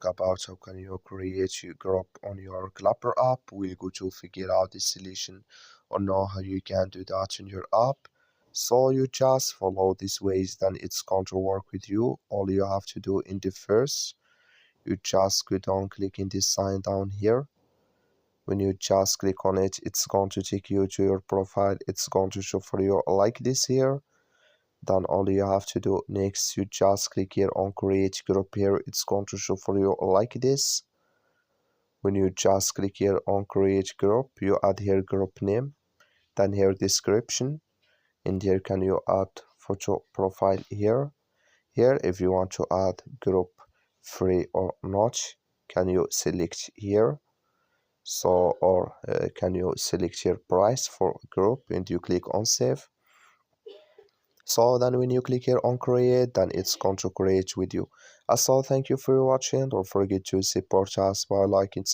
about how can you create your group on your Clapper app. We're going to figure out the solution or know how you can do that in your app. So you just follow these ways, then it's going to work with you. All you have to do in the first, you just go down, click in this sign down here. When you just click on it, it's going to take you to your profile. It's going to show for you like this here. Then all you have to do next, you just click here on create group here. It's going to show for you like this. When you just click here on create group, you add here group name, then here description, and here can you add photo profile here. Here if you want to add group free or not, can you select here. So or can you select your price for group and you click on save. So then when you click here on create, then it's going to create with you. So thank you for watching. Don't forget to support us by liking